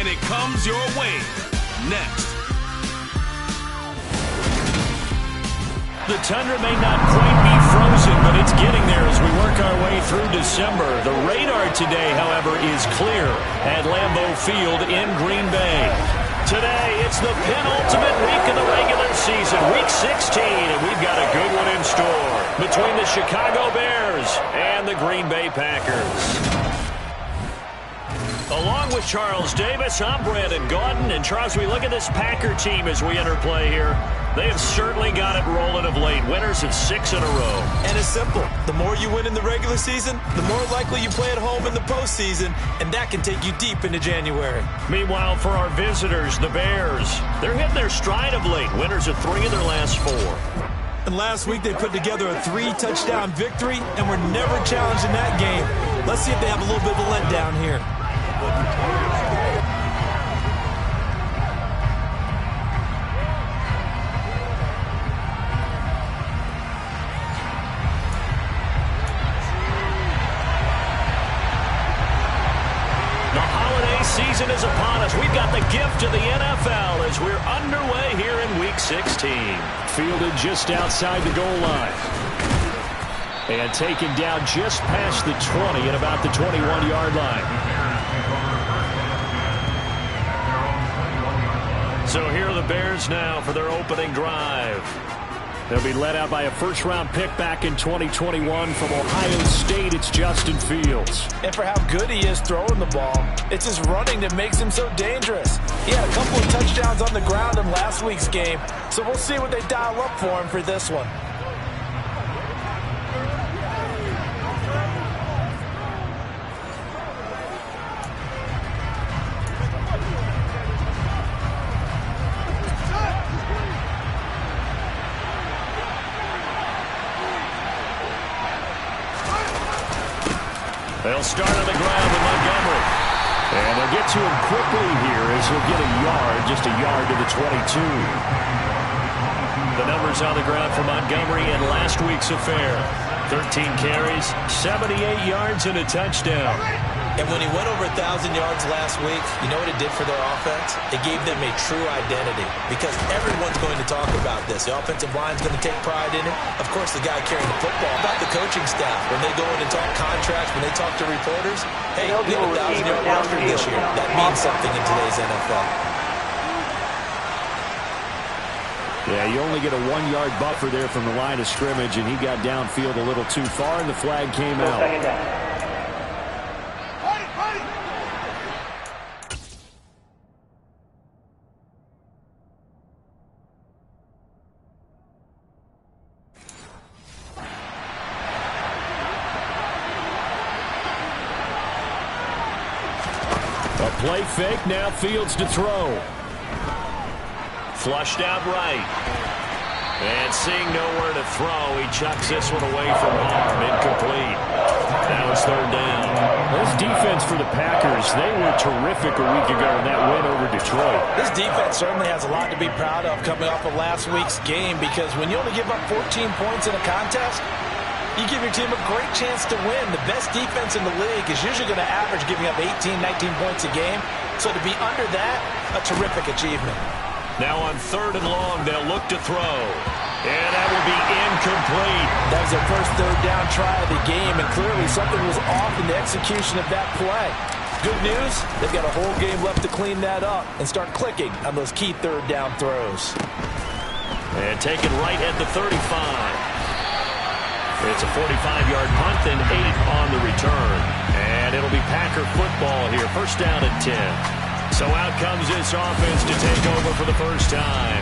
and it comes your way. Next. The tundra may not quite be frozen, but it's getting there as we work our way through December. The radar today, however, is clear at Lambeau Field in Green Bay. Today, it's the penultimate week of the regular season, Week 16, and we've got a good one in store between the Chicago Bears and the Green Bay Packers. Along with Charles Davis, I'm Brandon Gaudin. And, Charles, we look at this Packer team as we enter play here. They have certainly got it rolling of late. Winners of 6 in a row. And it's simple. The more you win in the regular season, the more likely you play at home in the postseason, and that can take you deep into January. Meanwhile, for our visitors, the Bears, they're hitting their stride of late. Winners of 3 of their last 4. And last week they put together a 3-touchdown victory, and were never challenged in that game. Let's see if they have a little bit of a letdown here. Season is upon us. We've got the gift of the NFL as we're underway here in Week 16. Fielded just outside the goal line. And taken down just past the 20 at about the 21-yard line. So here are the Bears now for their opening drive. They'll be led out by a first-round pick back in 2021 from Ohio State. It's Justin Fields. And for how good he is throwing the ball, it's his running that makes him so dangerous. He had a couple of touchdowns on the ground in last week's game, so we'll see what they dial up for him for this one. They'll start on the ground with Montgomery. And they'll get to him quickly here as he'll get a yard, just a yard to the 22. The numbers on the ground for Montgomery in last week's affair. 13 carries, 78 yards, and a touchdown. And when he went over 1,000 yards last week, you know what it did for their offense? It gave them a true identity because everyone's going to talk about this. The offensive line's going to take pride in it. Of course, the guy carrying the football. About the coaching staff, when they go in and talk contracts, when they talk to reporters, hey, we have a 1,000-yard roster this year. That means something in today's NFL. Yeah, you only get a 1-yard buffer there from the line of scrimmage, and he got downfield a little too far, and the flag came out. A play fake, now Fields to throw. Flushed out right. And seeing nowhere to throw, he chucks this one away from harm. Incomplete. Now it's third down. This defense for the Packers, they were terrific a week ago in that win over Detroit. This defense certainly has a lot to be proud of coming off of last week's game because when you only give up 14 points in a contest, you give your team a great chance to win. The best defense in the league is usually going to average giving up 18, 19 points a game. So to be under that, a terrific achievement. Now on third and long, they'll look to throw. And that will be incomplete. That was their first third down try of the game, and clearly something was off in the execution of that play. Good news, they've got a whole game left to clean that up and start clicking on those key third down throws. And taken right at the 35. It's a 45-yard punt and 8 on the return. And it'll be Packer football here. First down and 10. So out comes this offense to take over for the first time.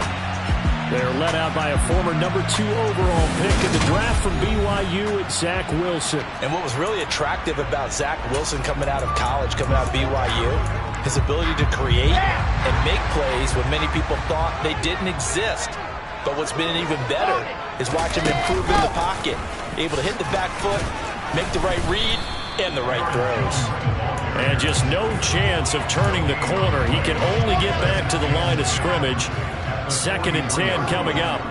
They're led out by a former number 2 overall pick in the draft from BYU, it's Zach Wilson. And what was really attractive about Zach Wilson coming out of college, coming out of BYU, his ability to create and make plays when many people thought they didn't exist. But what's been even better is watch him improve in the pocket. Able to hit the back foot, make the right read, and the right throws. And just no chance of turning the corner. He can only get back to the line of scrimmage. Second and 10 coming up.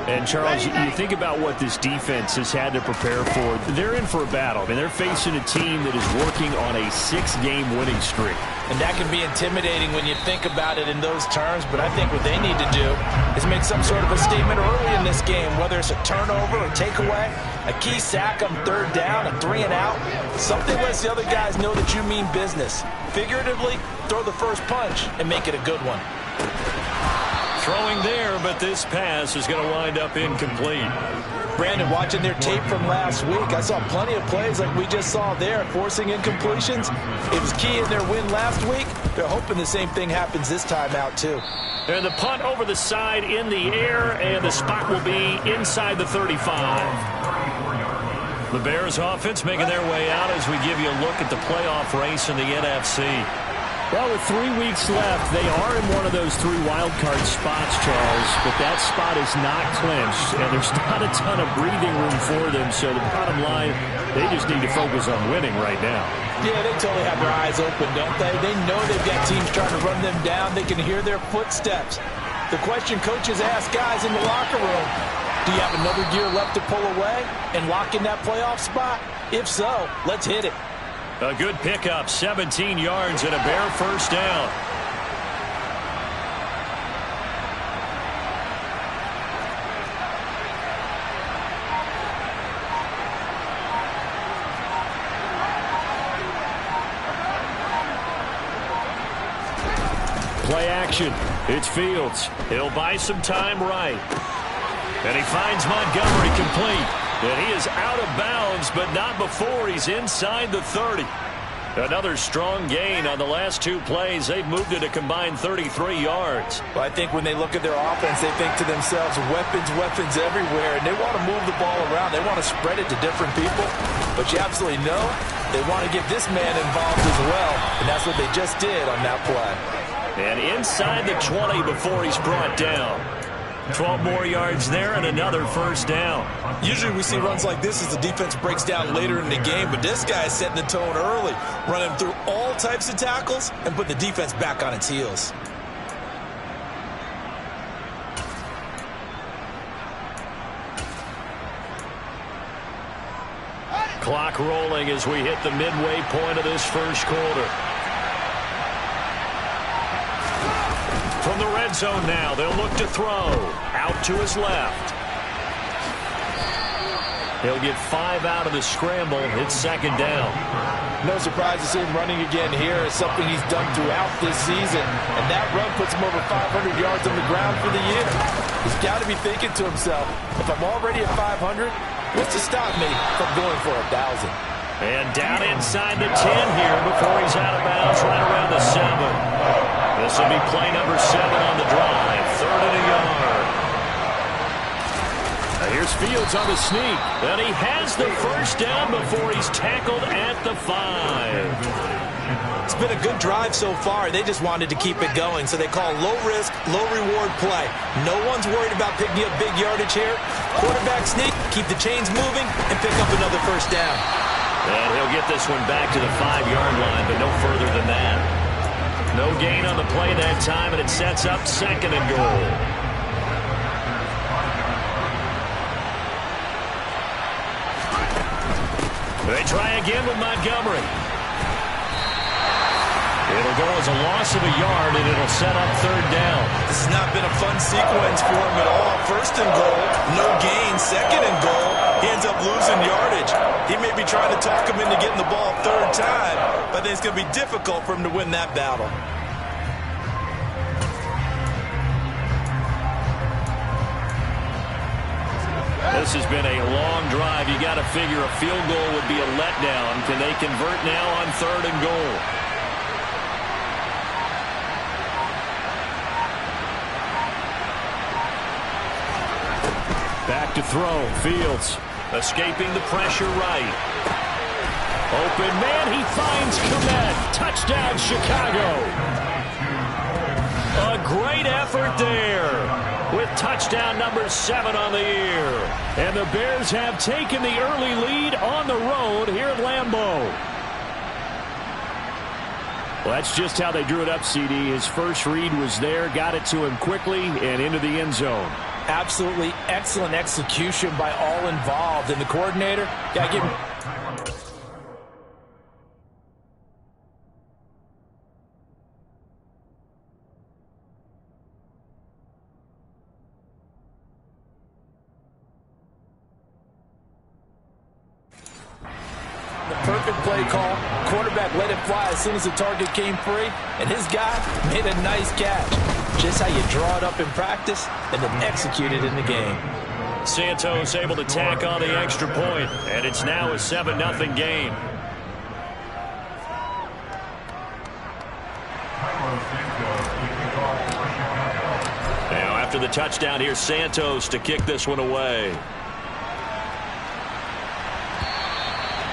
And, Charles, you think about what this defense has had to prepare for. They're in for a battle. I mean, they're facing a team that is working on a 6-game winning streak. And that can be intimidating when you think about it in those terms, but I think what they need to do is make some sort of a statement early in this game, whether it's a turnover or takeaway, a key sack on third down, a 3 and out. Something lets the other guys know that you mean business. Figuratively, throw the first punch and make it a good one. Throwing there, but this pass is going to wind up incomplete. Brandon, watching their tape from last week, I saw plenty of plays like we just saw there, forcing incompletions. It was key in their win last week. They're hoping the same thing happens this time out, too. And the punt over the side in the air, and the spot will be inside the 35. The Bears offense making their way out as we give you a look at the playoff race in the NFC. Well, with 3 weeks left, they are in one of those 3 wildcard spots, Charles, but that spot is not clinched, and there's not a ton of breathing room for them, so the bottom line, they just need to focus on winning right now. Yeah, they totally have their eyes open, don't they? They know they've got teams trying to run them down. They can hear their footsteps. The question coaches ask guys in the locker room, do you have another gear left to pull away and lock in that playoff spot? If so, let's hit it. A good pickup, 17 yards and a Bear first down. Play action. It's Fields. He'll buy some time right. And he finds Montgomery complete. And he is out of bounds, but not before he's inside the 30. Another strong gain on the last 2 plays. They've moved it a combined 33 yards. Well, I think when they look at their offense, they think to themselves, weapons, weapons everywhere. And they want to move the ball around. They want to spread it to different people. But you absolutely know they want to get this man involved as well. And that's what they just did on that play. And inside the 20 before he's brought down. 12 more yards there and another first down. Usually we see runs like this as the defense breaks down later in the game, but this guy is setting the tone early, running through all types of tackles and putting the defense back on its heels. Clock rolling as we hit the midway point of this first quarter. From the red zone now, they'll look to throw. Out to his left. He'll get 5 out of the scramble. It's second down. No surprise to see him running again here. It's something he's done throughout this season. And that run puts him over 500 yards on the ground for the year. He's got to be thinking to himself, if I'm already at 500, what's to stop me from going for 1,000? And down inside the 10 here before he's out of bounds right around the 7. This will be play number 7 on the drive. 3rd and a yard. Now here's Fields on the sneak. And he has the first down before he's tackled at the 5. It's been a good drive so far. They just wanted to keep it going, so they call low-risk, low-reward play. No one's worried about picking up big yardage here. Quarterback sneak, keep the chains moving, and pick up another first down. And he'll get this one back to the 5-yard line, but no further than that. No gain on the play that time, and it sets up 2nd and goal. They try again with Montgomery. It'll go as a loss of a yard, and it'll set up 3rd down. This has not been a fun sequence for him at all. 1st and goal, no gain. 2nd and goal, he ends up losing yardage. He may be trying to talk him into getting the ball 3rd time, but I think it's going to be difficult for him to win that battle. This has been a long drive. You got to figure a field goal would be a letdown. Can they convert now on 3rd and goal? Back to throw. Fields escaping the pressure right. Open man. He finds Komet. Touchdown, Chicago. A great effort there with touchdown number 7 on the year. And the Bears have taken the early lead on the road here at Lambeau. Well, that's just how they drew it up, CD. His first read was there, got it to him quickly, and into the end zone. Absolutely excellent execution by all involved. And the coordinator, got to give him... perfect play call. Quarterback let it fly as soon as the target came free, and his guy made a nice catch. Just how you draw it up in practice and then execute it in the game. Santos able to tack on the extra point, and it's now a 7-0 game. Now after the touchdown, here's Santos to kick this one away.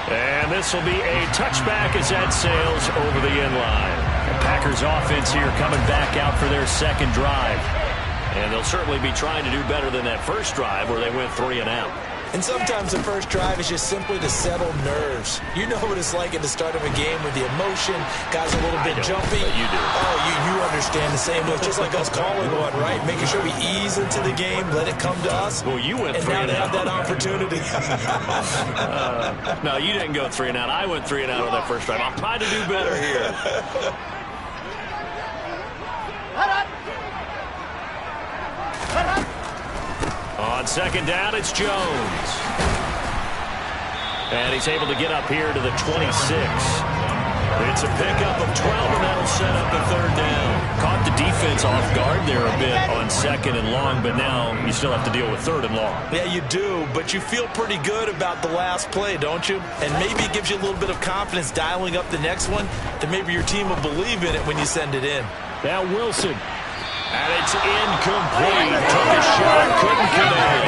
And this will be a touchback as that sails over the end line. The Packers offense here coming back out for their second drive. And they'll certainly be trying to do better than that first drive where they went 3 and out. And sometimes the first drive is just simply to settle nerves. You know what it's like at the start of a game with the emotion, guys a little bit jumpy. You do. Oh, you understand the same. It's just like us calling one, right? Making sure we ease into the game, let it come to us. Well, you went and 3 now and they out. have that opportunity. No, you didn't go 3 and out. I went 3 and out on that first drive. I'm trying to do better here. On second down, it's Jones. And he's able to get up here to the 26. It's a pickup of 12, and that'll set up the third down. Caught the defense off guard there a bit on second and long, but now you still have to deal with third and long. Yeah, you do, but you feel pretty good about the last play, don't you? And maybe it gives you a little bit of confidence dialing up the next one, that maybe your team will believe in it when you send it in. Now Wilson. And it's incomplete. Took a shot, couldn't connect.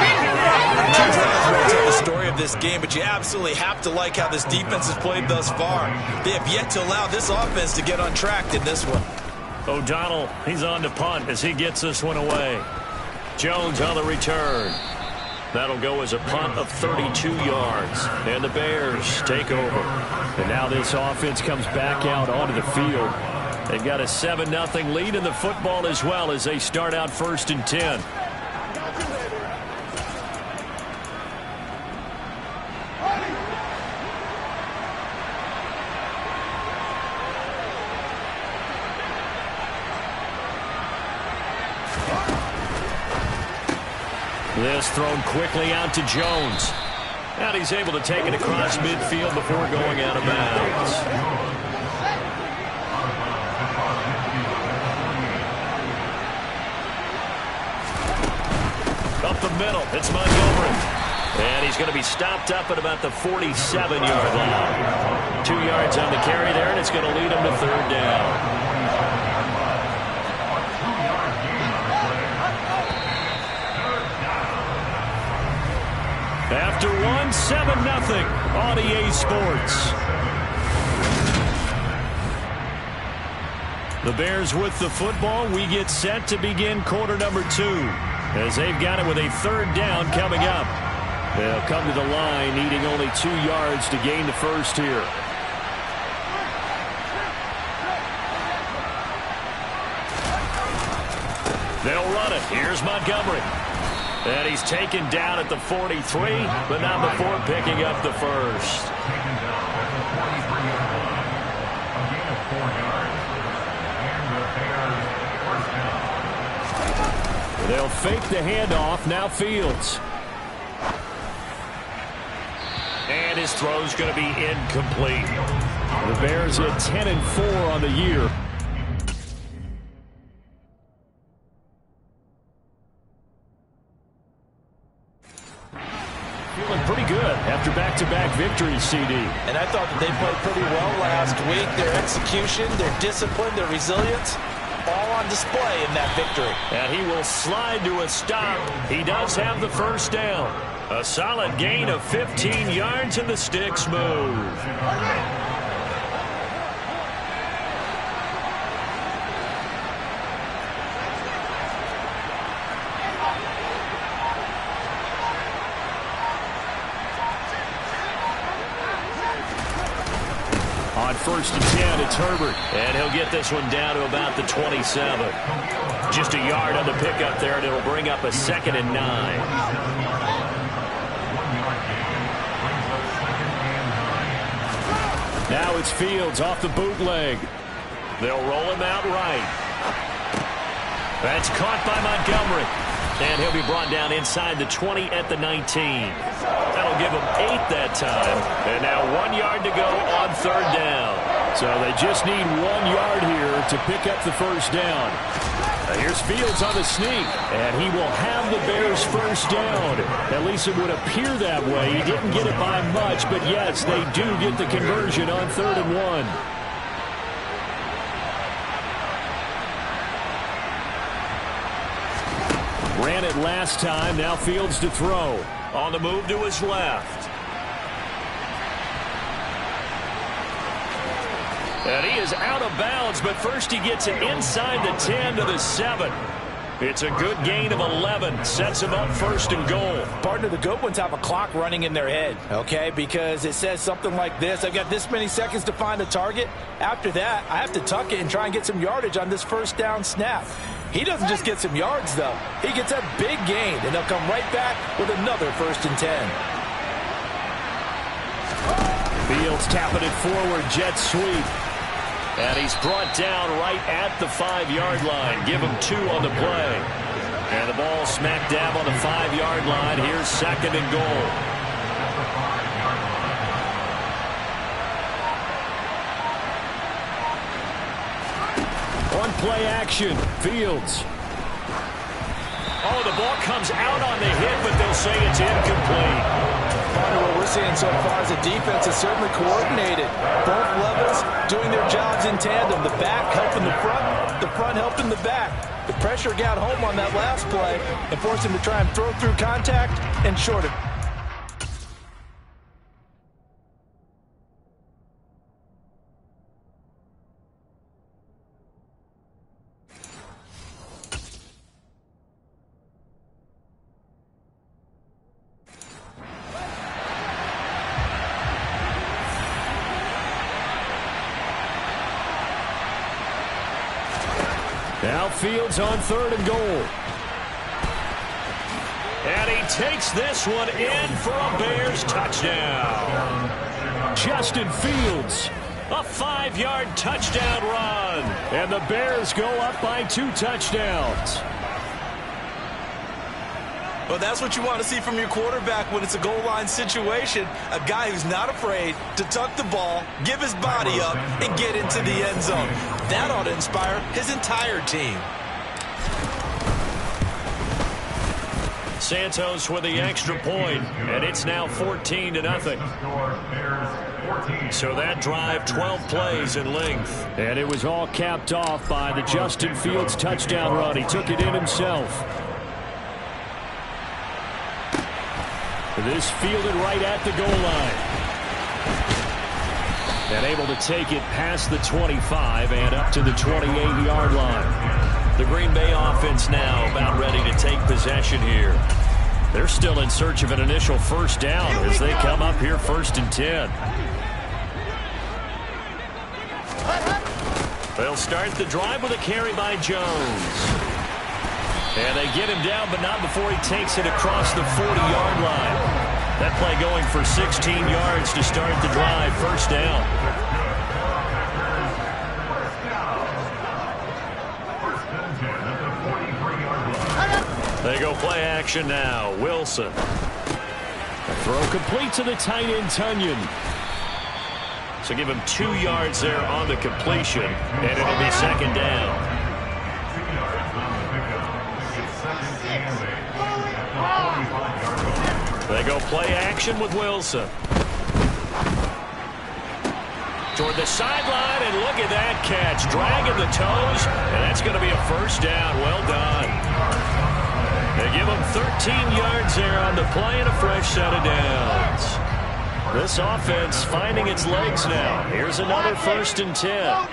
Two drives will tell the story of this game, but you absolutely have to like how this defense has played thus far. They have yet to allow this offense to get untracked in this one. O'Donnell, he's on to punt as he gets this one away. Jones on the return. That'll go as a punt of 32 yards. And the Bears take over. And now this offense comes back out onto the field. They've got a 7-0 lead in the football as well as they start out 1st and 10. This thrown quickly out to Jones. And he's able to take it across midfield before going out of bounds. Up the middle, it's Montgomery. And he's going to be stopped up at about the 47-yard line. 2 yards on the carry there, and it's going to lead him to third down. After one, 7-0 on EA Sports. The Bears with the football. We get set to begin quarter number 2. As they've got it with a third down coming up. They'll come to the line needing only 2 yards to gain the first here. They'll run it. Here's Montgomery. And he's taken down at the 43, but not before picking up the first. They'll fake the handoff. Now Fields. And his throw's going to be incomplete. The Bears at 10-4 on the year. Feeling pretty good after back-to-back victories, CD. And I thought that they played pretty well last week. Their execution, their discipline, their resilience, all on display in that victory. And he will slide to a stop. He does have the first down. A solid gain of 15 yards, and the sticks move. On 1st and 10, it's Herbert. And he'll get this one down to about the 27. Just a yard on the pickup there, and it'll bring up a 2nd and 9. Now it's Fields off the bootleg. They'll roll him out right. That's caught by Montgomery. And he'll be brought down inside the 20 at the 19. That'll give him 8 that time. And now 1 yard to go on third down. So they just need 1 yard here to pick up the first down. Here's Fields on the sneak, and he will have the Bears first down. At least it would appear that way. He didn't get it by much, but yes, they do get the conversion on 3rd and 1. Ran it last time. Now Fields to throw. On the move to his left. And he is out of bounds, but first he gets it inside the 10 to the 7. It's a good gain of 11. Sets him up 1st and goal. Partner, the good ones have a clock running in their head, okay? Because it says something like this. I've got this many seconds to find a target. After that, I have to tuck it and try and get some yardage on this first down snap. He doesn't just get some yards, though. He gets a big gain, and they'll come right back with another 1st and 10. Fields tapping it forward, jet sweep. And he's brought down right at the 5-yard line. Give him 2 on the play. And the ball smack dab on the 5-yard line. Here's 2nd and goal. On play action, Fields. Oh, the ball comes out on the hit, but they'll say it's incomplete. What we're seeing so far is the defense is certainly coordinated. Both levels doing their jobs in tandem. The back helping the front helping the back. The pressure got home on that last play and forced him to try and throw through contact and short it. Now Fields on 3rd and goal. And he takes this one in for a Bears touchdown. Justin Fields. A 5-yard touchdown run. And the Bears go up by 2 touchdowns. Well, that's what you want to see from your quarterback when it's a goal line situation. A guy who's not afraid to tuck the ball, give his body up, and get into the end zone. That ought to inspire his entire team. Santos with the extra point, and it's now 14-0. So that drive, 12 plays in length. And it was all capped off by the Justin Fields touchdown run. He took it in himself. This fielded right at the goal line. And able to take it past the 25 and up to the 28-yard line. The Green Bay offense now about ready to take possession here. They're still in search of an initial first down as they come up here 1st and 10. They'll start the drive with a carry by Jones. And they get him down, but not before he takes it across the 40-yard line. That play going for 16 yards to start the drive. First down. They go play action now. Wilson. A throw complete to the tight end, Tunyon. So give him 2 yards there on the completion, and it'll be 2nd down. They go play action with Wilson. Toward the sideline, and look at that catch. Dragging the toes, and that's going to be a first down. Well done. They give him 13 yards there on the play and a fresh set of downs. This offense finding its legs now. Here's another 1st and 10.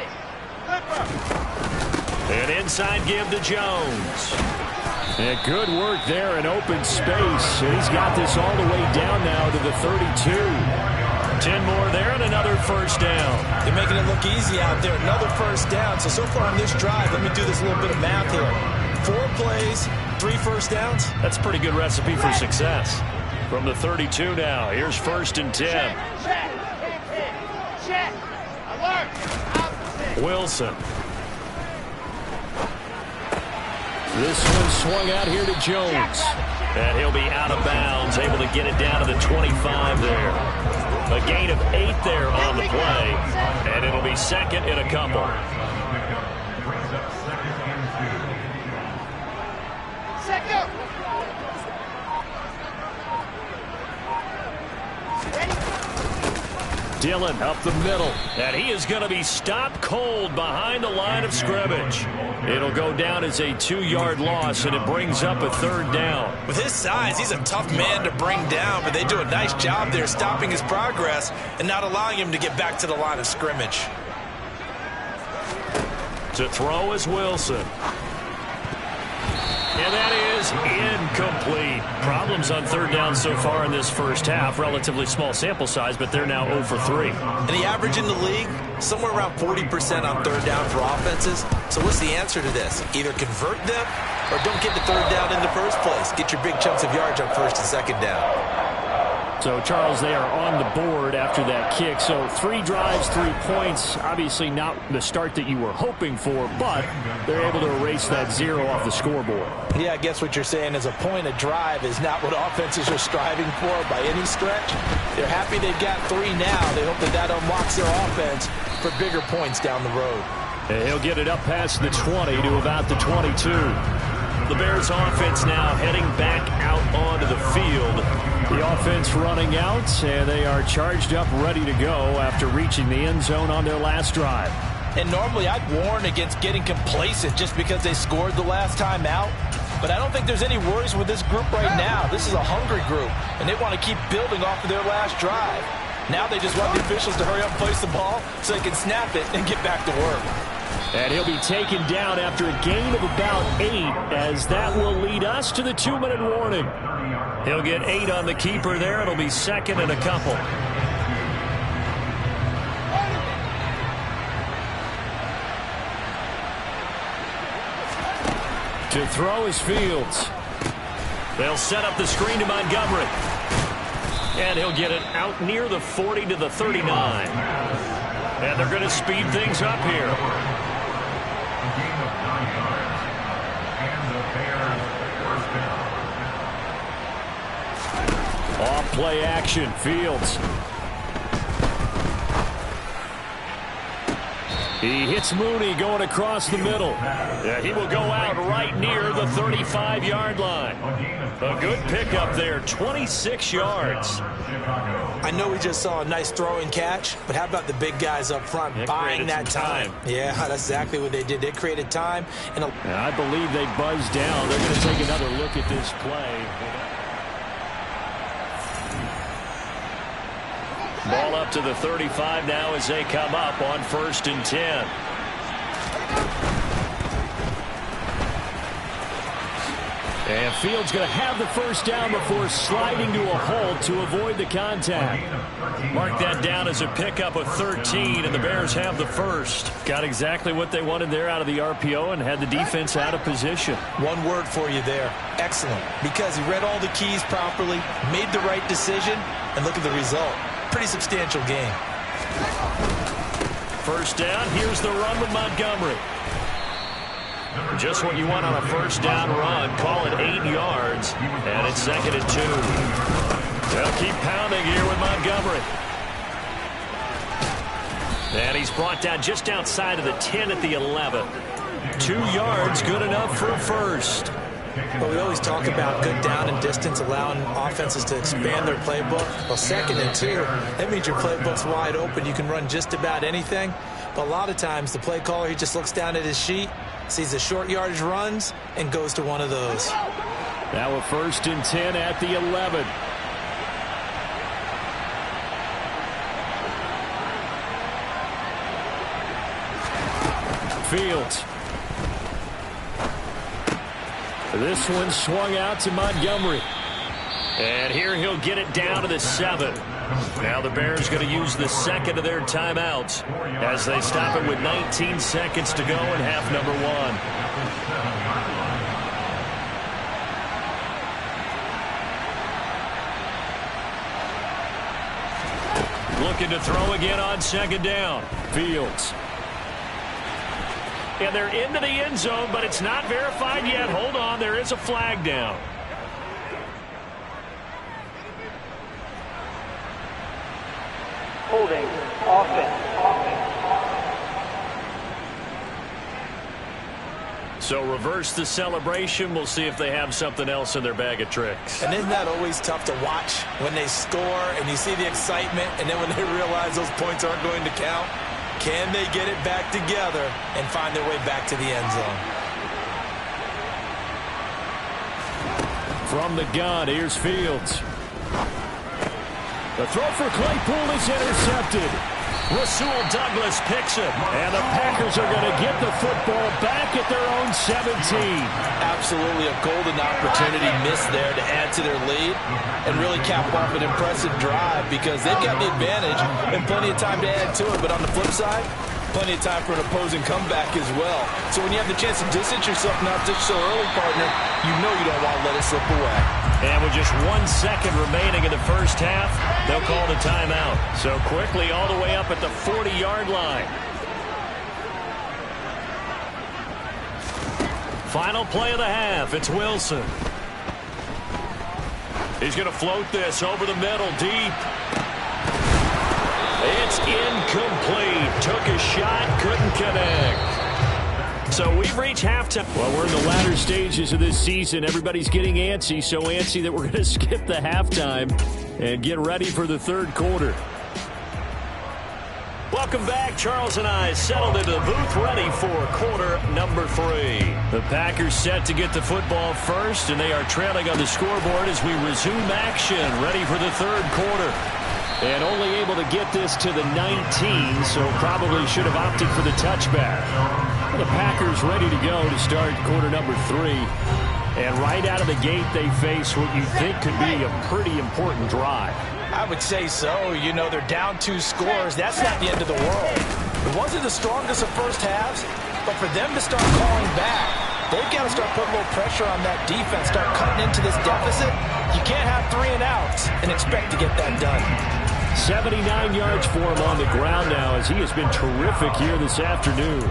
And inside give to Jones. And good work there in open space. And he's got this all the way down now to the 32. 10 more there and another first down. They're making it look easy out there. Another first down. So far on this drive, let me do this little bit of math here. 4 plays, 3 first downs. That's a pretty good recipe for success. From the 32 now, here's 1st and 10. Check. Alert. Wilson. This one swung out here to Jones. And he'll be out of bounds, able to get it down to the 25 there. A gain of 8 there on the play, and it'll be second in a couple. Dillon up the middle, and he is going to be stopped cold behind the line of scrimmage. It'll go down as a 2-yard loss, and it brings up a 3rd down. With his size, he's a tough man to bring down, but they do a nice job there stopping his progress and not allowing him to get back to the line of scrimmage. To throw is Wilson. And that is incomplete. Problems on 3rd down so far in this first half. Relatively small sample size, but they're now 0 for 3. And the average in the league, somewhere around 40% on 3rd down for offenses. So what's the answer to this? Either convert them or don't get the 3rd down in the first place. Get your big chunks of yards on 1st and 2nd down. So, Charles, they are on the board after that kick. So 3 drives, 3 points. Obviously not the start that you were hoping for, but they're able to erase that 0 off the scoreboard. Yeah, I guess what you're saying is a point a drive is not what offenses are striving for by any stretch. They're happy they've got 3 now. They hope that unlocks their offense for bigger points down the road. And he'll get it up past the 20 to about the 22. The Bears offense now heading back out onto the field. The offense running out, and they are charged up, ready to go after reaching the end zone on their last drive. And normally I'd warn against getting complacent just because they scored the last time out. But I don't think there's any worries with this group right now. This is a hungry group, and they want to keep building off of their last drive. Now they just want the officials to hurry up and place the ball so they can snap it and get back to work. And he'll be taken down after a gain of about 8, as that will lead us to the 2-minute warning. He'll get 8 on the keeper there. It'll be second and a couple. To throw is Fields. They'll set up the screen to Montgomery. And he'll get it out near the 40 to the 39. And they're going to speed things up here. Off play action, Fields. He hits Mooney going across the middle. Yeah, he will go out right near the 35-yard line. A good pickup there, 26 yards. I know we just saw a nice throw and catch, but how about the big guys up front buying that time? Yeah, that's exactly what they did. They created time. And I believe they buzzed down. They're going to take another look at this play. Ball up to the 35 now as they come up on 1st and 10. And Fields going to have the first down before sliding to a hold to avoid the contact. Mark that down as a pickup of 13, and the Bears have the first. Got exactly what they wanted there out of the RPO and had the defense out of position. One word for you there, excellent, because he read all the keys properly, made the right decision, and look at the result. Pretty substantial game. First down, here's the run with Montgomery. Just what you want on a first down run. Call it 8 yards, and it's 2nd and 2. They'll keep pounding here with Montgomery. And he's brought down just outside of the 10 at the 11. 2 yards, good enough for a first. Well, we always talk about good down and distance, allowing offenses to expand their playbook. Well, 2nd and 2, that means your playbook's wide open. You can run just about anything. But a lot of times, the play caller, he just looks down at his sheet, sees the short yardage runs, and goes to one of those. Now a 1st and 10 at the 11. Fields. This one swung out to Montgomery. And here he'll get it down to the 7. Now the Bears going to use the second of their timeouts as they stop it with 19 seconds to go in half number 1. Looking to throw again on 2nd down. Fields. And they're into the end zone, but it's not verified yet. Hold on, there is a flag down. Holding, offense. So reverse the celebration. We'll see if they have something else in their bag of tricks. And isn't that always tough to watch when they score and you see the excitement, and then when they realize those points aren't going to count? Can they get it back together and find their way back to the end zone? From the gun, here's Fields. The throw for Claypool is intercepted. Rasul Douglas picks it. And the Packers are going to get the football back at their own 17. Absolutely a golden opportunity missed there to add to their lead and really cap off an impressive drive, because they've got the advantage and plenty of time to add to it. But on the flip side, plenty of time for an opposing comeback as well. So when you have the chance to distance yourself not just so early, partner, you know you don't want to let it slip away. And with just 1 second remaining in the first half, they'll call the timeout. So quickly all the way up at the 40-yard line. Final play of the half. It's Wilson. He's going to float this over the middle, deep. It's incomplete. Took a shot, couldn't connect. So we've reached halftime. Well, we're in the latter stages of this season. Everybody's getting antsy, so antsy that we're going to skip the halftime and get ready for the third quarter. Welcome back. Charles and I settled into the booth, ready for quarter number 3. The Packers set to get the football first, and they are trailing on the scoreboard as we resume action, ready for the third quarter. And only able to get this to the 19, so probably should have opted for the touchback. The Packers ready to go to start quarter number 3. And right out of the gate, they face what you think could be a pretty important drive. I would say so. You know, they're down 2 scores. That's not the end of the world. It wasn't the strongest of first halves, but for them to start calling back, they've got to start putting a little pressure on that defense, start cutting into this deficit. You can't have 3 and outs and expect to get that done. 79 yards for him on the ground now, as he has been terrific here this afternoon.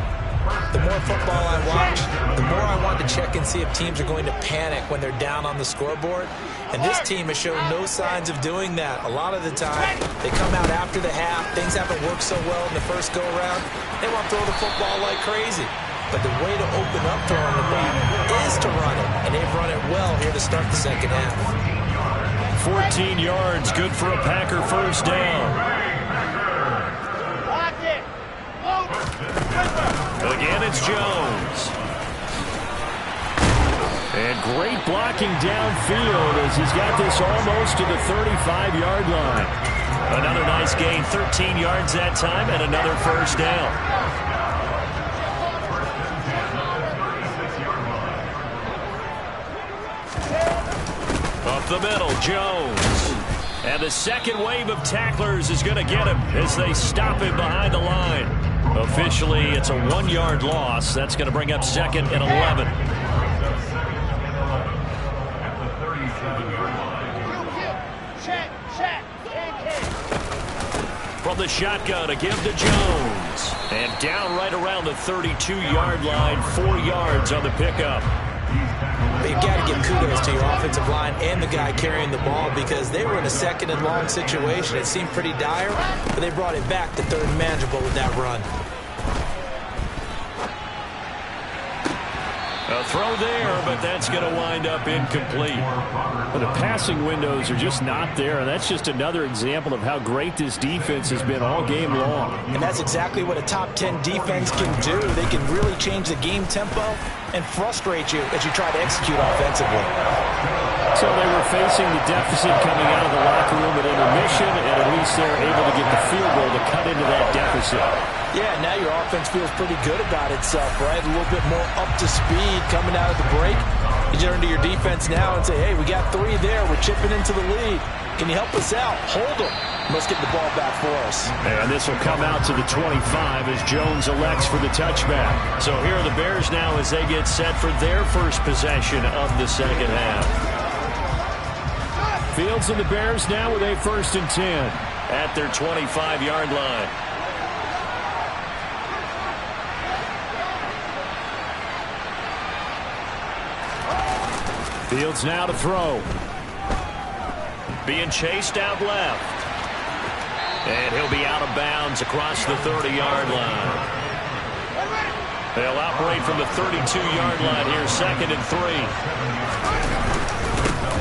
The more football I watch, the more I want to check and see if teams are going to panic when they're down on the scoreboard. And this team has shown no signs of doing that. A lot of the time, they come out after the half. Things haven't worked so well in the first go-around. They want to throw the football like crazy. But the way to open up throwing the ball is to run it. And they've run it well here to start the second half. 14 yards, good for a Packer first down. Again, it's Jones. And great blocking downfield as he's got this almost to the 35-yard line. Another nice gain, 13 yards that time, and another first down. Up the middle, Jones. And the second wave of tacklers is going to get him as they stop him behind the line. Officially, it's a 1-yard loss. That's going to bring up second and 11. From the shotgun, a give to Jones. And down right around the 32-yard line, 4 yards on the pickup. But you've got to give kudos to your offensive line and the guy carrying the ball, because they were in a second and long situation. It seemed pretty dire, but they brought it back to third and manageable with that run. A throw there, but that's going to wind up incomplete. But the passing windows are just not there, and that's just another example of how great this defense has been all game long. And that's exactly what a top 10 defense can do. They can really change the game tempo and frustrate you as you try to execute offensively. So they were facing the deficit coming out of the locker room at intermission, and at least they're able to get the field goal to cut into that deficit. Yeah, now your offense feels pretty good about itself, right? A little bit more up to speed coming out of the break. You turn to your defense now and say, hey, we got 3 there. We're chipping into the lead. Can you help us out? Hold them. Let's get the ball back for us. And this will come out to the 25 as Jones elects for the touchback. So here are the Bears now as they get set for their first possession of the second half. Fields and the Bears now with a 1st and 10 at their 25-yard line. Fields now to throw. Being chased out left. And he'll be out of bounds across the 30-yard line. They'll operate from the 32-yard line here, 2nd and 3.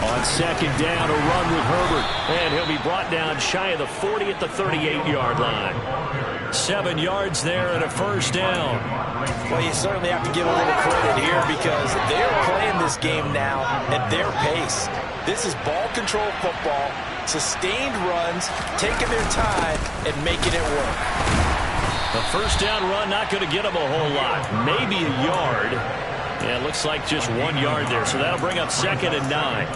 On 2nd down, a run with Herbert. And he'll be brought down shy of the 40 at the 38-yard line. 7 yards there and a 1st down. Well, you certainly have to give a little credit here because they're playing this game now at their pace. This is ball control football, sustained runs, taking their time and making it work. The 1st down run not going to get them a whole lot. Maybe a yard. Yeah, it looks like just 1 yard there. So that'll bring up 2nd and 9.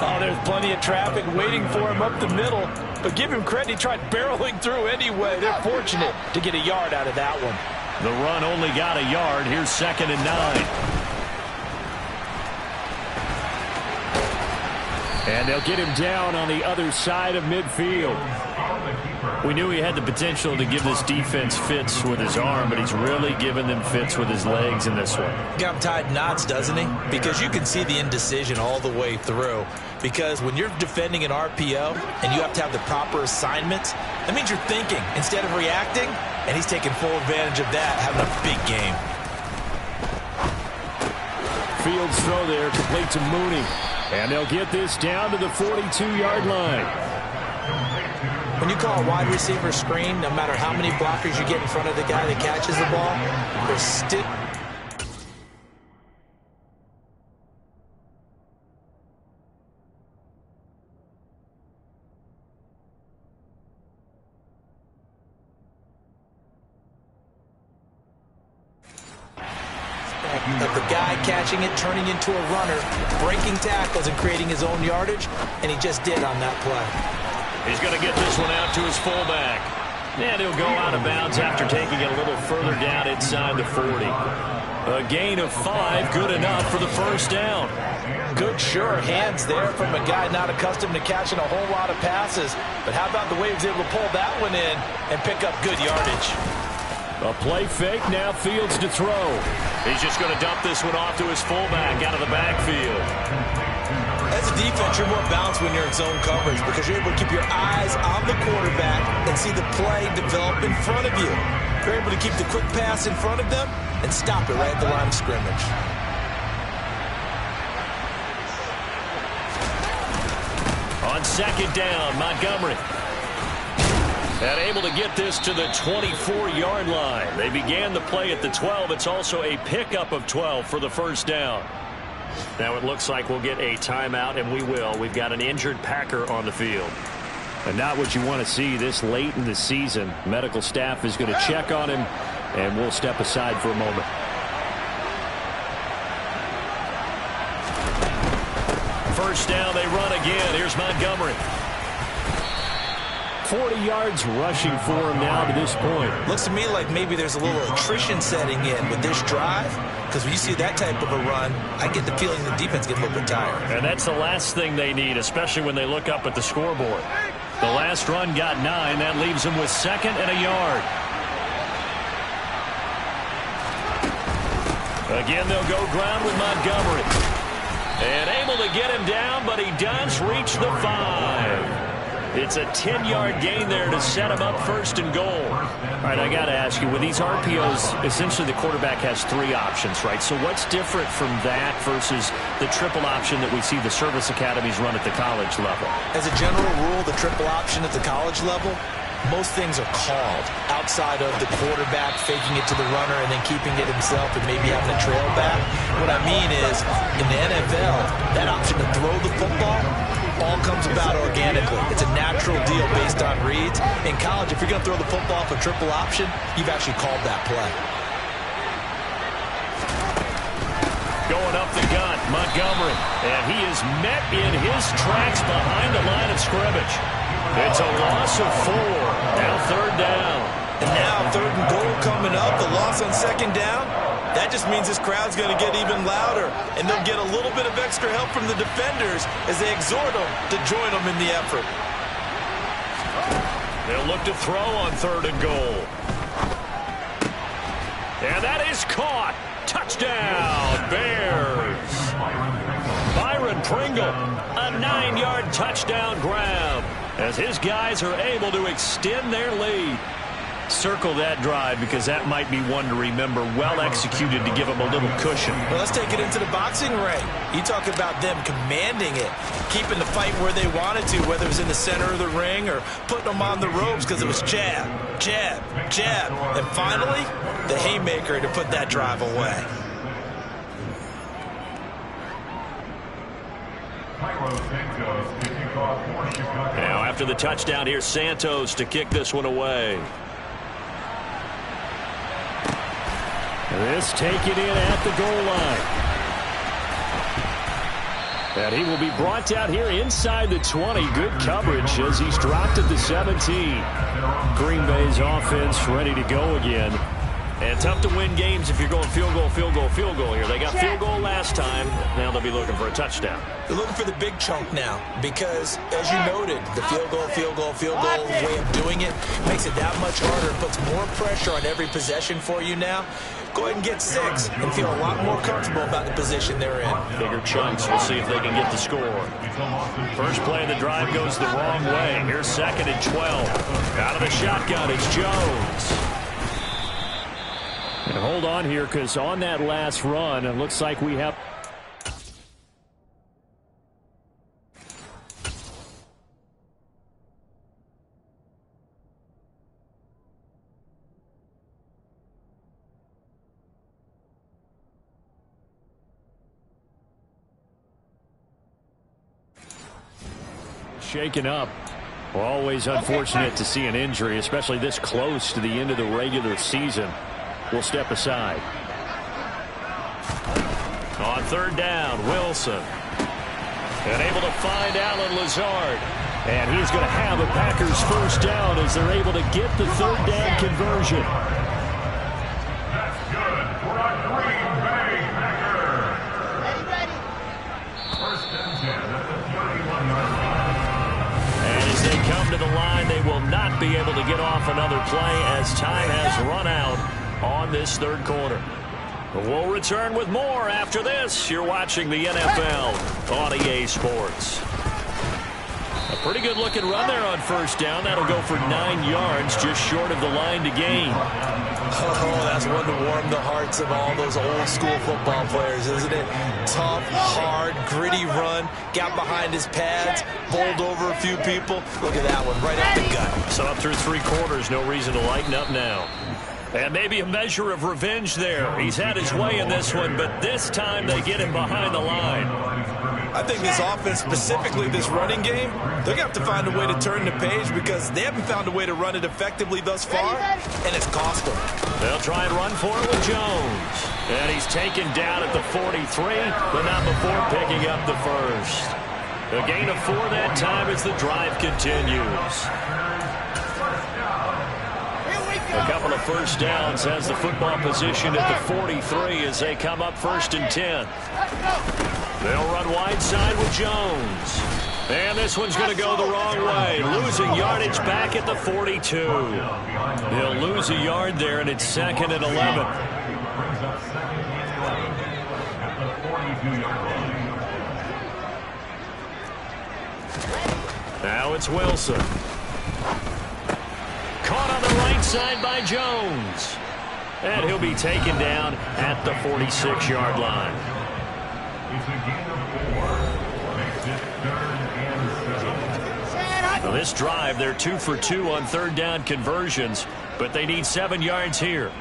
Oh, there's plenty of traffic waiting for him up the middle. But give him credit, he tried barreling through anyway. They're fortunate to get a yard out of that one. The run only got a yard. Here's 2nd and 9. And they'll get him down on the other side of midfield. We knew he had the potential to give this defense fits with his arm, but he's really given them fits with his legs in this one. Got him tied knots, doesn't he? Because you can see the indecision all the way through. Because when you're defending an RPO and you have to have the proper assignments, that means you're thinking instead of reacting, and he's taking full advantage of that, having a big game. Fields throw there, complete to Mooney. And they'll get this down to the 42-yard line. When you call a wide receiver screen, no matter how many blockers you get in front of the guy that catches the ball, there's still... of the guy catching it, turning into a runner, breaking tackles and creating his own yardage, and he just did on that play. He's going to get this one out to his fullback. And he'll go out of bounds after taking it a little further down inside the 40. A gain of 5, good enough for the 1st down. Good, sure hands there from a guy not accustomed to catching a whole lot of passes. But how about the way he was able to pull that one in and pick up good yardage? A play fake, now Fields to throw. He's just going to dump this one off to his fullback out of the backfield. As a defense, you're more balanced when you're in zone coverage because you're able to keep your eyes on the quarterback and see the play develop in front of you. You're able to keep the quick pass in front of them and stop it right at the line of scrimmage. On 2nd down, Montgomery. And able to get this to the 24-yard line. They began the play at the 12. It's also a pickup of 12 for the 1st down. Now it looks like we'll get a timeout, and we will. We've got an injured Packer on the field. And not what you want to see this late in the season. Medical staff is going to check on him, and we'll step aside for a moment. First down, they run again. Here's Montgomery. 40 yards rushing for him now to this point. Looks to me like maybe there's a little attrition setting in with this drive. Because when you see that type of a run, I get the feeling the defense gets a little bit tired. And that's the last thing they need, especially when they look up at the scoreboard. The last run got 9. That leaves them with 2nd and a yard. Again, they'll go ground with Montgomery. And able to get him down, but he does reach the 5. It's a 10-yard gain there to set him up 1st and goal. All right, I got to ask you, with these RPOs, essentially the quarterback has 3 options, right? So what's different from that versus the triple option that we see the service academies run at the college level? As a general rule, the triple option at the college level, most things are called outside of the quarterback faking it to the runner and then keeping it himself and maybe having a trail back. What I mean is, in the NFL, that option to throw the football all comes about organically. It's a natural deal based on reads. In college, if you're going to throw the football for triple option, you've actually called that play. Going up the gun, Montgomery. And he is met in his tracks behind the line of scrimmage. It's a loss of 4. Now 3rd down. And now 3rd and goal coming up. The loss on 2nd down. That just means this crowd's going to get even louder. And they'll get a little bit of extra help from the defenders as they exhort them to join them in the effort. They'll look to throw on 3rd and goal. And that is caught. Touchdown, Bears. Pringle. A 9-yard touchdown grab as his guys are able to extend their lead. Circle that drive because that might be one to remember. Well executed to give them a little cushion. Well, let's take it into the boxing ring. You talk about them commanding it, keeping the fight where they wanted to, whether it was in the center of the ring or putting them on the ropes because it was jab, jab, jab. And finally, the haymaker to put that drive away. Now after the touchdown, here's Santos to kick this one away. This taken in at the goal line. And he will be brought down here inside the 20. Good coverage as he's dropped at the 17. Green Bay's offense ready to go again. And tough to win games if you're going field goal, field goal, field goal here. They got field goal last time. Now they'll be looking for a touchdown. They're looking for the big chunk now because, as you noted, the field goal, field goal, field goal way of doing it makes it that much harder. It puts more pressure on every possession for you now. Go ahead and get 6 and feel a lot more comfortable about the position they're in. Bigger chunks. We'll see if they can get the score. First play of the drive goes the wrong way. Here's 2nd and 12. Out of the shotgun, it's Jones. And hold on here because on that last run, it looks like we have... shaken up. Well, always unfortunate to see an injury, especially this close to the end of the regular season. We'll step aside. On 3rd down, Wilson. And able to find Alan Lazard. And he's going to have a Packers first down as they're able to get the 3rd down conversion. That's good for a Green Bay Packer. Ready. 1st and 10 at the 31-yard line. And as they come to the line, they will not be able to get off another play as time has run out on this 3rd quarter. We'll return with more after this. You're watching the NFL on EA Sports. A pretty good looking run there on 1st down. That'll go for 9 yards, just short of the line to gain. Oh, that's one to warm the hearts of all those old school football players, isn't it? Tough, hard, gritty run. Got behind his pads, bowled over a few people. Look at that one, right up the gut. So up through 3 quarters, no reason to lighten up now. And maybe a measure of revenge there. He's had his way in this one, but this time they get him behind the line. I think this offense, specifically this running game, they're going to have to find a way to turn the page because they haven't found a way to run it effectively thus far, and it's cost them. They'll try and run for it with Jones. And he's taken down at the 43, but not before picking up the first. A gain of 4 that time as the drive continues. A couple of first downs has the football position at the 43 as they come up 1st and 10. They'll run wide side with Jones. And this one's going to go the wrong way. Losing yardage back at the 42. He'll lose a yard there, and it's 2nd and 11. Now it's Wilson. Caught on the right side by Jones. And he'll be taken down at the 46-yard line. Now this drive, they're 2 for 2 on 3rd down conversions, but they need 7 yards here.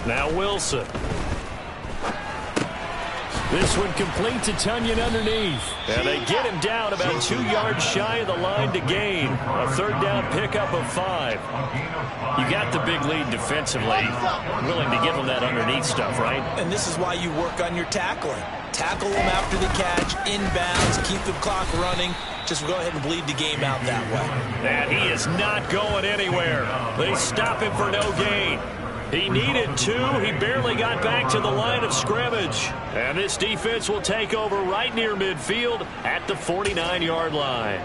Now Wilson. This one complete to Tunyon underneath. And they get him down about 2 yards shy of the line to gain. A 3rd down pickup of 5. You got the big lead defensively. Willing to give them that underneath stuff, right? And this is why you work on your tackling. Tackle them after the catch, inbounds, keep the clock running. Just go ahead and bleed the game out that way. And he is not going anywhere. They stop him for no gain. He needed 2. He barely got back to the line of scrimmage. And this defense will take over right near midfield at the 49-yard line.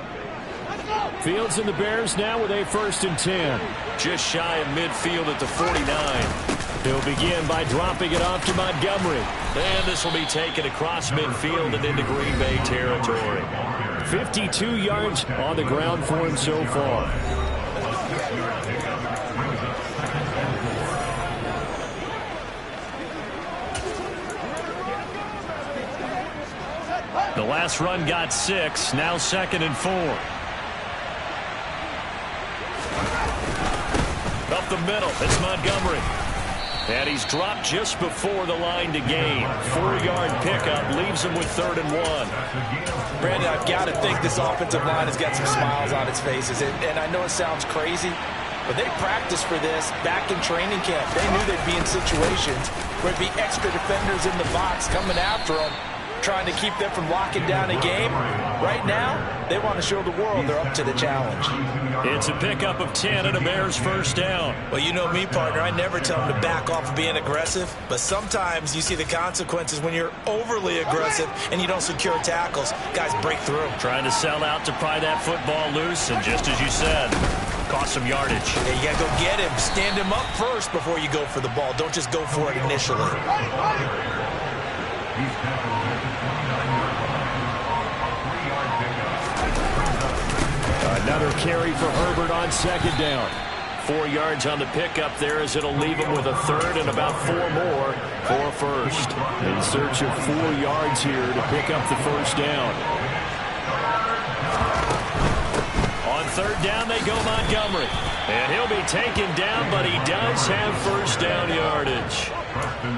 Fields and the Bears now with a 1st and 10. Just shy of midfield at the 49. He'll begin by dropping it off to Montgomery. And this will be taken across midfield and into Green Bay territory. 52 yards on the ground for him so far. The last run got 6. Now 2nd and 4. Up the middle, it's Montgomery. And he's dropped just before the line to gain. 4-yard pickup leaves him with 3rd and 1. Brandon, I've got to think this offensive line has got some smiles on its faces. And I know it sounds crazy, but they practiced for this back in training camp. They knew they'd be in situations where it'd be extra defenders in the box coming after them, trying to keep them from locking down a game. Right now, they want to show the world they're up to the challenge. It's a pickup of 10 and a Bears first down. Well, you know me, partner. I never tell them to back off of being aggressive, but sometimes you see the consequences when you're overly aggressive and you don't secure tackles. Guys break through. Trying to sell out to pry that football loose, and just as you said, cost some yardage. Yeah, you got to go get him. Stand him up first before you go for the ball. Don't just go for it initially. Another carry for Herbert on 2nd down. 4 yards on the pickup there as it'll leave him with a 3rd and about 4 more for a first. In search of 4 yards here to pick up the first down. On 3rd down they go Montgomery. And he'll be taken down, but he does have first down yardage.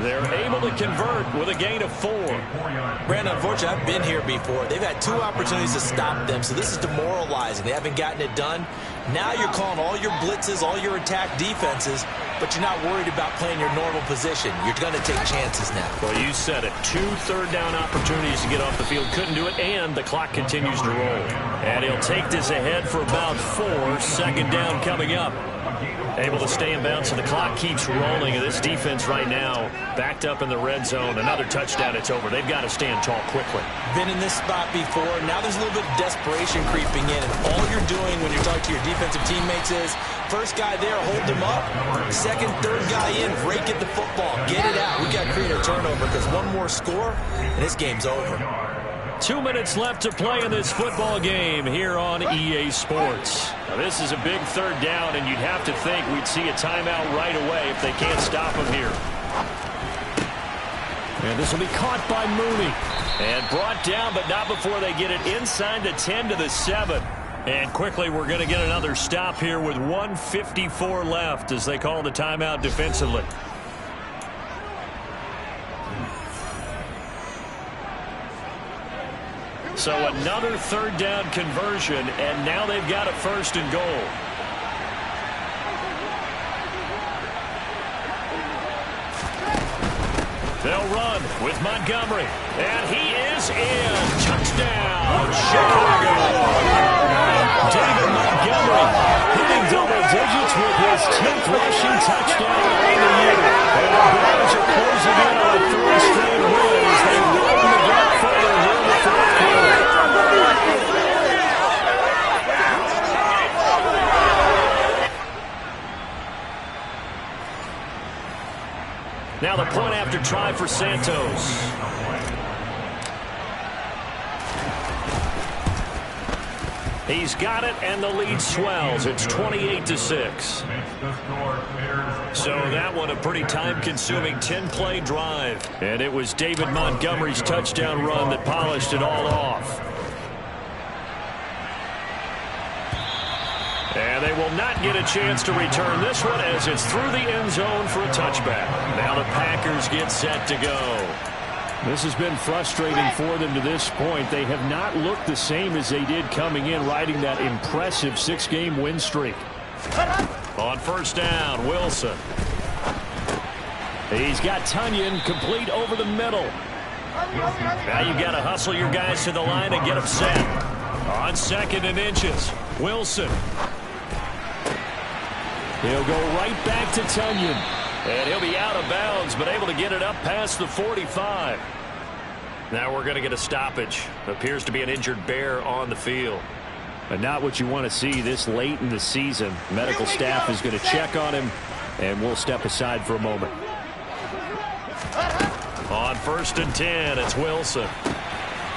They're able to convert with a gain of 4. Brandon, unfortunately, I've been here before. They've had 2 opportunities to stop them, so this is demoralizing. They haven't gotten it done. Now you're calling all your blitzes, all your attack defenses, but you're not worried about playing your normal position. You're going to take chances now. Well, you said it. 2 third-down opportunities to get off the field. Couldn't do it, and the clock continues to roll. And he'll take this ahead for about 4. 2nd down coming up. Able to stay in bounds, and the clock keeps rolling. And this defense right now backed up in the red zone. Another touchdown, it's over. They've got to stand tall quickly. Been in this spot before. Now there's a little bit of desperation creeping in. And all you're doing when you're talking to your defensive teammates is, first guy there, hold him up. 2nd, 3rd guy in, break at the football. Get it out. We've got to create a turnover because one more score, and this game's over. 2 minutes left to play in this football game here on EA Sports. Now, this is a big 3rd down, and you'd have to think we'd see a timeout right away if they can't stop him here. And this will be caught by Mooney. And brought down, but not before they get it inside the 10 to the 7. And quickly, we're going to get another stop here with 1:54 left as they call the timeout defensively. So another 3rd down conversion, and now they've got a 1st and goal. They'll run with Montgomery, and he is in. Touchdown, Chicago. David Montgomery hitting double digits with his 10th rushing touchdown of the year. And the Bears are closing in on a 3rd straight win as they widen the gap further here in the 4th quarter. Now the point after try for Santos. He's got it, and the lead swells. It's 28-6. So that one a pretty time-consuming 10-play drive. And it was David Montgomery's touchdown run that polished it all off. And they will not get a chance to return this one as it's through the end zone for a touchback. Now the Packers get set to go. This has been frustrating for them to this point. They have not looked the same as they did coming in, riding that impressive 6-game win streak. On 1st down, Wilson. He's got Tunyon complete over the middle. Now you've got to hustle your guys to the line and get them set. On 2nd and inches, Wilson. He'll go right back to Tunyon. And he'll be out of bounds, but able to get it up past the 45. Now we're going to get a stoppage. Appears to be an injured Bear on the field. But not what you want to see this late in the season. Medical staff is going to check on him, and we'll step aside for a moment. 1st and 10. It's Wilson.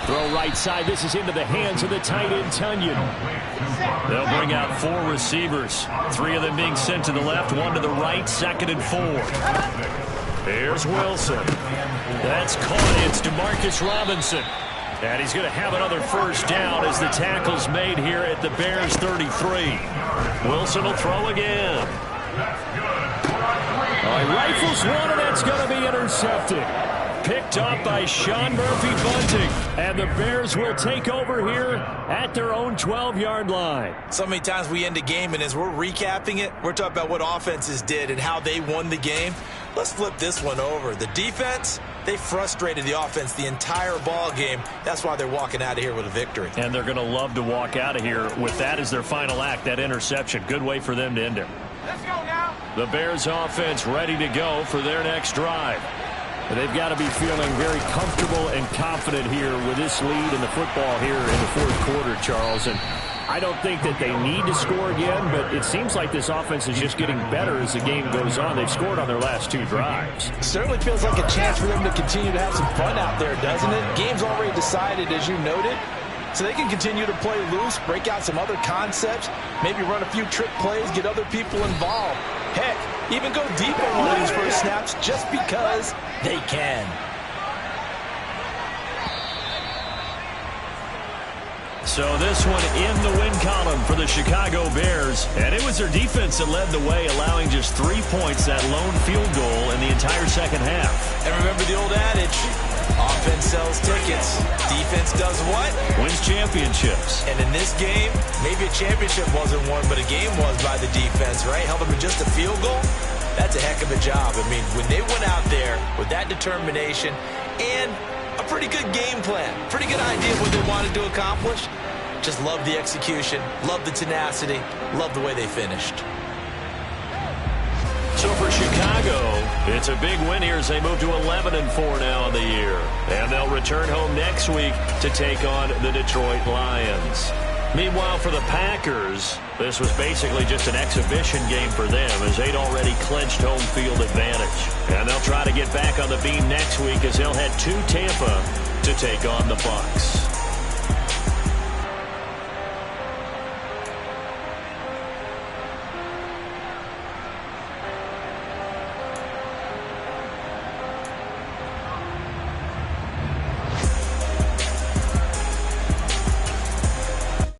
Throw right side. This is into the hands of the tight end, Tunyon. They'll bring out 4 receivers. 3 of them being sent to the left, 1 to the right, 2nd and 4. Here's Wilson. That's caught. It's DeMarcus Robinson. And he's going to have another 1st down as the tackle's made here at the Bears 33. Wilson will throw again. He rifles one, and that's going to be intercepted. Picked up by Sean Murphy-Bunting. And the Bears will take over here at their own 12-yard line. So many times we end a game, and as we're recapping it, we're talking about what offenses did and how they won the game. Let's flip this one over. The defense, they frustrated the offense the entire ball game. That's why they're walking out of here with a victory. And they're going to love to walk out of here with that as their final act, that interception. Good way for them to end it. Let's go now. The Bears offense ready to go for their next drive. They've got to be feeling very comfortable and confident here with this lead in the football here in the 4th quarter, Charles. And I don't think that they need to score again, but it seems like this offense is just getting better as the game goes on. They've scored on their last 2 drives. Certainly feels like a chance for them to continue to have some fun out there, doesn't it? Game's already decided, as you noted. So they can continue to play loose, break out some other concepts, maybe run a few trick plays, get other people involved. Heck, even go deep on one of these first snaps just because they can. So this one in the win column for the Chicago Bears. And it was their defense that led the way, allowing just 3 points, that lone field goal in the entire second half. And remember the old adage, offense sells tickets, defense does what? Wins championships. And in this game, maybe a championship wasn't won, but a game was by the defense, right? Held them to just a field goal. That's a heck of a job. I mean, when they went out there with that determination and a pretty good game plan, pretty good idea of what they wanted to accomplish, just love the execution, love the tenacity, love the way they finished. So for Chicago, it's a big win here as they move to 11-4 now on the year. And they'll return home next week to take on the Detroit Lions. Meanwhile, for the Packers, this was basically just an exhibition game for them as they'd already clinched home field advantage. And they'll try to get back on the beam next week as they'll head to Tampa to take on the Bucs.